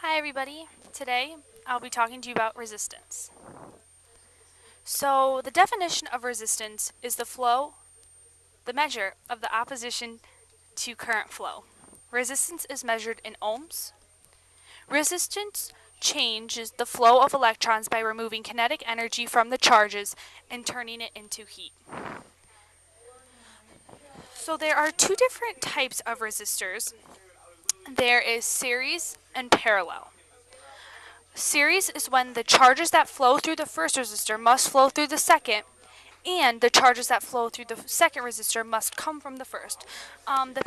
Hi everybody. Today I'll be talking to you about resistance. So the definition of resistance is the measure of the opposition to current flow. Resistance is measured in ohms. Resistance changes the flow of electrons by removing kinetic energy from the charges and turning it into heat. So there are two different types of resistors. There is series and parallel. Series is when the charges that flow through the first resistor must flow through the second, and the charges that flow through the second resistor must come from the first. The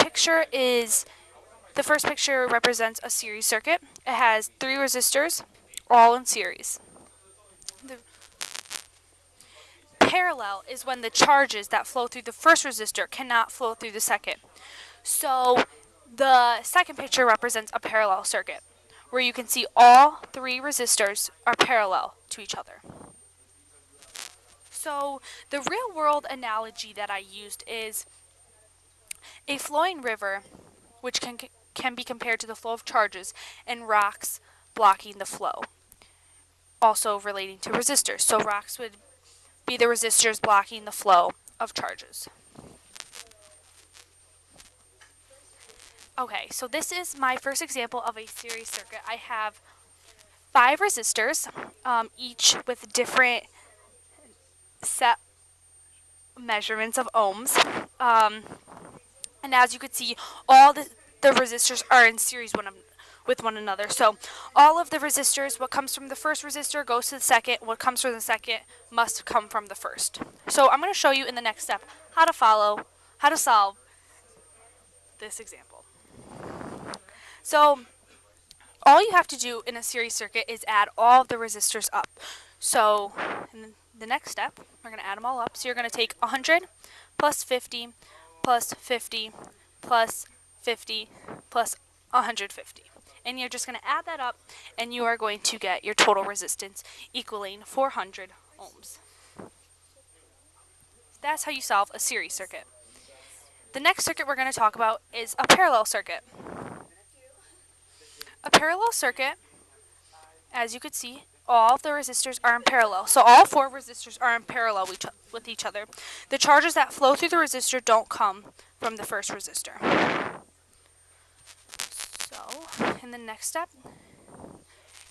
first picture represents a series circuit. It has three resistors, all in series. The parallel is when the charges that flow through the first resistor cannot flow through the second. So the second picture represents a parallel circuit, where you can see all three resistors are parallel to each other. So the real world analogy that I used is a flowing river, which can be compared to the flow of charges and rocks blocking the flow. Also relating to resistors. So rocks would be the resistors blocking the flow of charges. Okay, so this is my first example of a series circuit. I have 5 resistors, each with different set measurements of ohms. And as you can see, all the resistors are in series with one another. So all of the resistors, what comes from the first resistor goes to the second. What comes from the second must come from the first. So I'm going to show you in the next step how to solve this example. So all you have to do in a series circuit is add all of the resistors up. So in the next step, we're going to add them all up. So you're going to take 100 plus 50 plus 50 plus 50 plus 150. And you're just going to add that up, and you are going to get your total resistance equaling 400 ohms. That's how you solve a series circuit. The next circuit we're going to talk about is a parallel circuit. A parallel circuit, as you can see, all of the resistors are in parallel. So all 4 resistors are in parallel with each other. The charges that flow through the resistor don't come from the first resistor. So in the next step,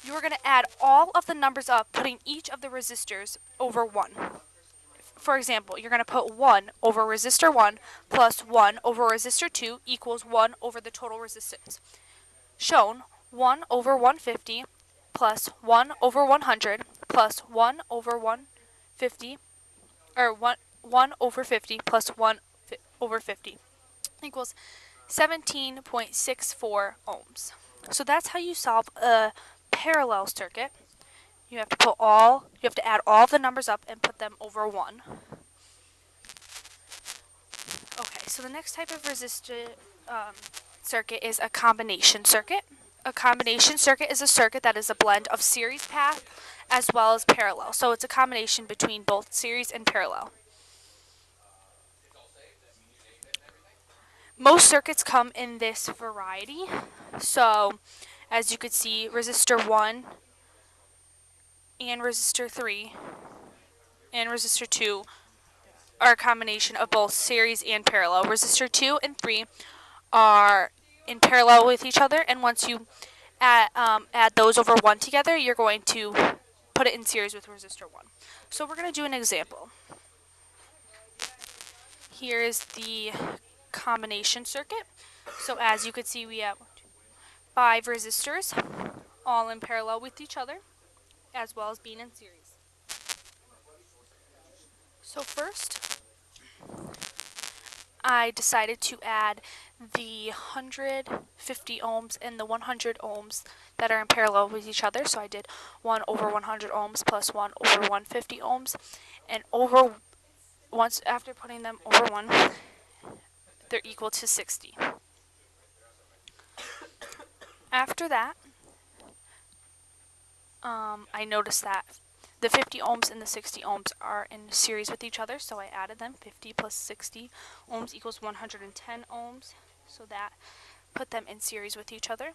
you are going to add all of the numbers up, putting each of the resistors over 1. For example, you're going to put 1 over resistor 1 plus 1 over resistor 2 equals 1 over the total resistance. Shown 1 over 150 plus 1 over 100 plus 1 over 150, or 1 over 50 plus 1 over 50 equals 17.64 ohms. So that's how you solve a parallel circuit. You have to add all the numbers up and put them over 1. Okay, so the next type of resistor circuit is a combination circuit. A combination circuit is a circuit that is a blend of series path as well as parallel. So it's a combination between both series and parallel. Most circuits come in this variety. So as you can see, resistor 1 and resistor 3 and resistor 2 are a combination of both series and parallel. Resistor 2 and 3 are in parallel with each other, and once you add those over 1 together, you're going to put it in series with resistor 1. So we're going to do an example. Here is the combination circuit. So as you can see, we have 5 resistors, all in parallel with each other, as well as being in series. So first, I decided to add the 150 ohms and the 100 ohms that are in parallel with each other. So I did 1 over 100 ohms plus 1 over 150 ohms. And once after putting them over 1, they're equal to 60. After that, I noticed that the 50 ohms and the 60 ohms are in series with each other, so I added them. 50 plus 60 ohms equals 110 ohms, so that put them in series with each other.